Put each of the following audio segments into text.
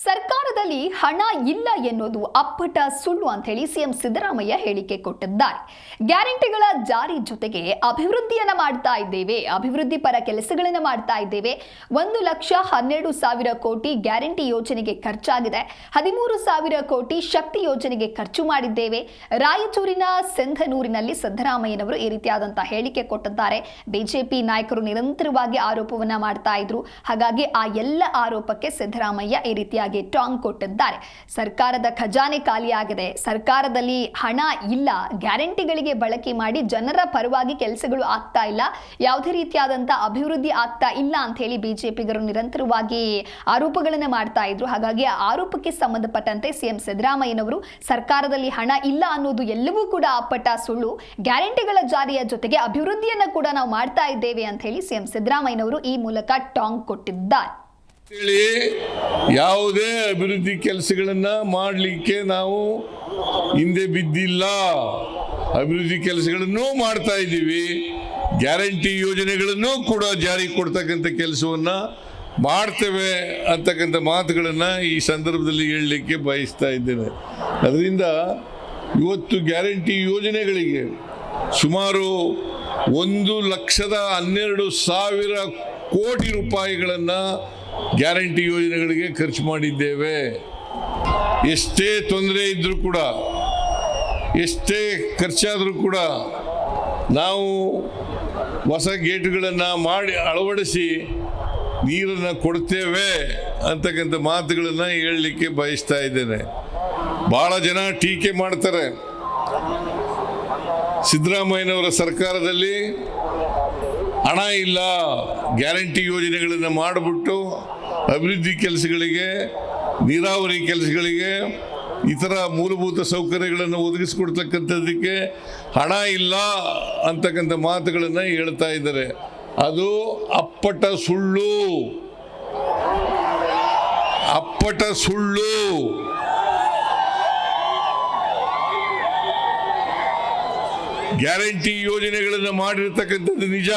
ಸರ್ಕಾರದಲ್ಲಿ ಹಣ ಇಲ್ಲ ಎನ್ನುವುದು ಅಪ್ಪಟ ಸುಳ್ಳು ಅಂತ ಹೇಳಿ ಸಿಎಂ ಸಿದ್ದರಾಮಯ್ಯ ಹೇಳಿಕೆ ಕೊಟ್ಟಿದ್ದಾರೆ. ಗ್ಯಾರಂಟಿಗಳ ಜಾರಿ ಜೊತೆಗೆ ಅಭಿವೃದ್ಧಿಯನ್ನ ಮಾಡ್ತಾ ಇದ್ದೇವೆ, ಅಭಿವೃದ್ಧಿ ಪರ ಕೆಲಸಗಳನ್ನು ಮಾಡ್ತಾ ಇದ್ದೇವೆ. 1,12,000 ಕೋಟಿ ಗ್ಯಾರಂಟಿ ಯೋಜನೆಗೆ ಖರ್ಚಾಗಿದೆ. 13,000 ಕೋಟಿ ಶಕ್ತಿ ಯೋಜನೆಗೆ ಖರ್ಚು ಮಾಡಿದ್ದೇವೆ. ರಾಯಚೂರಿನ ಸಿಂಧನೂರಿನಲ್ಲಿ ಸಿದ್ದರಾಮಯ್ಯನವರು ಈ ರೀತಿಯಾದಂತಹ ಹೇಳಿಕೆ ಕೊಟ್ಟಿದ್ದಾರೆ. ಬಿಜೆಪಿ ನಾಯಕರು ನಿರಂತರವಾಗಿ ಆರೋಪವನ್ನ ಮಾಡ್ತಾ ಇದ್ರು. ಹಾಗಾಗಿ ಆ ಎಲ್ಲ ಆರೋಪಕ್ಕೆ ಸಿದ್ದರಾಮಯ್ಯ ಈ ರೀತಿಯಾಗಿ ಟಾಂಗ್ ಕೊಟ್ಟಿದ್ದಾರೆ. ಸರ್ಕಾರದ ಖಜಾನೆ ಖಾಲಿಯಾಗಿದೆ, ಸರ್ಕಾರದಲ್ಲಿ ಹಣ ಇಲ್ಲ, ಗ್ಯಾರಂಟಿಗಳಿಗೆ ಬಳಕೆ ಮಾಡಿ ಜನರ ಪರವಾಗಿ ಕೆಲಸಗಳು ಆಗ್ತಾ ಇಲ್ಲ, ಯಾವುದೇ ರೀತಿಯಾದಂತಹ ಅಭಿವೃದ್ಧಿ ಆಗ್ತಾ ಇಲ್ಲ ಅಂತ ಹೇಳಿ ಬಿಜೆಪಿಗರು ನಿರಂತರವಾಗಿ ಆರೋಪಗಳನ್ನು ಮಾಡ್ತಾ ಇದ್ರು. ಹಾಗಾಗಿ ಆ ಆರೋಪಕ್ಕೆ ಸಂಬಂಧಪಟ್ಟಂತೆ ಸಿಎಂ ಸಿದ್ದರಾಮಯ್ಯನವರು ಸರ್ಕಾರದಲ್ಲಿ ಹಣ ಇಲ್ಲ ಅನ್ನೋದು ಎಲ್ಲವೂ ಕೂಡ ಅಪ್ಪಟ ಸುಳ್ಳು, ಗ್ಯಾರಂಟಿಗಳ ಜಾರಿಯ ಜೊತೆಗೆ ಅಭಿವೃದ್ಧಿಯನ್ನ ಕೂಡ ನಾವು ಮಾಡ್ತಾ ಇದ್ದೇವೆ ಅಂತ ಹೇಳಿ ಸಿಎಂ ಸಿದ್ದರಾಮಯ್ಯನವರು ಈ ಮೂಲಕ ಟಾಂಗ್ ಕೊಟ್ಟಿದ್ದಾರೆ. ಯಾವುದೇ ಅಭಿವೃದ್ಧಿ ಕೆಲಸಗಳನ್ನ ಮಾಡಲಿಕ್ಕೆ ನಾವು ಹಿಂದೆ ಬಿದ್ದಿಲ್ಲ, ಅಭಿವೃದ್ಧಿ ಕೆಲಸಗಳನ್ನು ಮಾಡ್ತಾ ಇದ್ದೀವಿ. ಗ್ಯಾರಂಟಿ ಯೋಜನೆಗಳನ್ನು ಕೂಡ ಜಾರಿ ಕೊಡ್ತಕ್ಕಂಥ ಕೆಲಸವನ್ನ ಮಾಡ್ತೇವೆ ಅಂತಕ್ಕಂಥ ಮಾತುಗಳನ್ನ ಈ ಸಂದರ್ಭದಲ್ಲಿ ಹೇಳಲಿಕ್ಕೆ ಬಯಸ್ತಾ ಇದ್ದೇನೆ. ಅದರಿಂದ ಇವತ್ತು ಗ್ಯಾರಂಟಿ ಯೋಜನೆಗಳಿಗೆ ಸುಮಾರು 1,12,000 ಕೋಟಿ ರೂಪಾಯಿಗಳನ್ನು ಗ್ಯಾರಂಟಿ ಯೋಜನೆಗಳಿಗೆ ಖರ್ಚು ಮಾಡಿದ್ದೇವೆ. ಎಷ್ಟೇ ತೊಂದರೆ ಇದ್ದರೂ ಕೂಡ, ಎಷ್ಟೇ ಖರ್ಚಾದರೂ ಕೂಡ ನಾವು ಹೊಸ ಗೇಟ್ಗಳನ್ನು ಮಾಡಿ ಅಳವಡಿಸಿ ನೀರನ್ನು ಕೊಡ್ತೇವೆ ಅಂತಕ್ಕಂಥ ಮಾತುಗಳನ್ನು ಹೇಳಲಿಕ್ಕೆ ಬಯಸ್ತಾ ಇದ್ದೇನೆ. ಭಾಳ ಜನ ಟೀಕೆ ಮಾಡ್ತಾರೆ, ಸಿದ್ದರಾಮಯ್ಯನವರ ಸರ್ಕಾರದಲ್ಲಿ ಹಣ ಇಲ್ಲ, ಗ್ಯಾರಂಟಿ ಯೋಜನೆಗಳನ್ನು ಮಾಡಿಬಿಟ್ಟು ಅಭಿವೃದ್ಧಿ ಕೆಲಸಗಳಿಗೆ, ನೀರಾವರಿ ಕೆಲಸಗಳಿಗೆ, ಇತರ ಮೂಲಭೂತ ಸೌಕರ್ಯಗಳನ್ನು ಒದಗಿಸಿಕೊಡ್ತಕ್ಕಂಥದ್ದಕ್ಕೆ ಹಣ ಇಲ್ಲ ಅಂತಕ್ಕಂಥ ಮಾತುಗಳನ್ನು ಹೇಳ್ತಾ ಇದ್ದಾರೆ. ಅದು ಅಪ್ಪಟ ಸುಳ್ಳು, ಅಪ್ಪಟ ಸುಳ್ಳು. ಗ್ಯಾರಂಟಿ ಯೋಜನೆಗಳನ್ನು ಮಾಡಿರ್ತಕ್ಕಂಥದ್ದು ನಿಜ.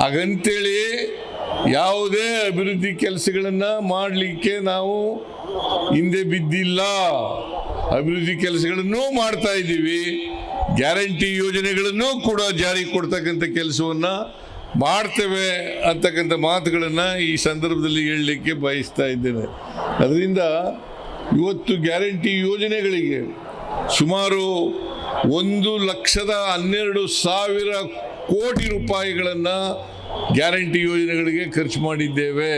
ಹಾಗಂತೇಳಿ ಯಾವುದೇ ಅಭಿವೃದ್ಧಿ ಕೆಲಸಗಳನ್ನು ಮಾಡಲಿಕ್ಕೆ ನಾವು ಹಿಂದೆ ಬಿದ್ದಿಲ್ಲ, ಅಭಿವೃದ್ಧಿ ಕೆಲಸಗಳನ್ನು ಮಾಡ್ತಾ ಇದ್ದೀವಿ. ಗ್ಯಾರಂಟಿ ಯೋಜನೆಗಳನ್ನು ಕೂಡ ಜಾರಿ ಕೊಡ್ತಕ್ಕಂಥ ಕೆಲಸವನ್ನು ಮಾಡ್ತೇವೆ ಅಂತಕ್ಕಂಥ ಮಾತುಗಳನ್ನು ಈ ಸಂದರ್ಭದಲ್ಲಿ ಹೇಳಲಿಕ್ಕೆ ಬಯಸ್ತಾ ಇದ್ದೇನೆ. ಅದರಿಂದ ಇವತ್ತು ಗ್ಯಾರಂಟಿ ಯೋಜನೆಗಳಿಗೆ ಸುಮಾರು 1,12,000 ಕೋಟಿ ರೂಪಾಯಿಗಳನ್ನು ಗ್ಯಾರಂಟಿ ಯೋಜನೆಗಳಿಗೆ ಖರ್ಚು ಮಾಡಿದ್ದೇವೆ.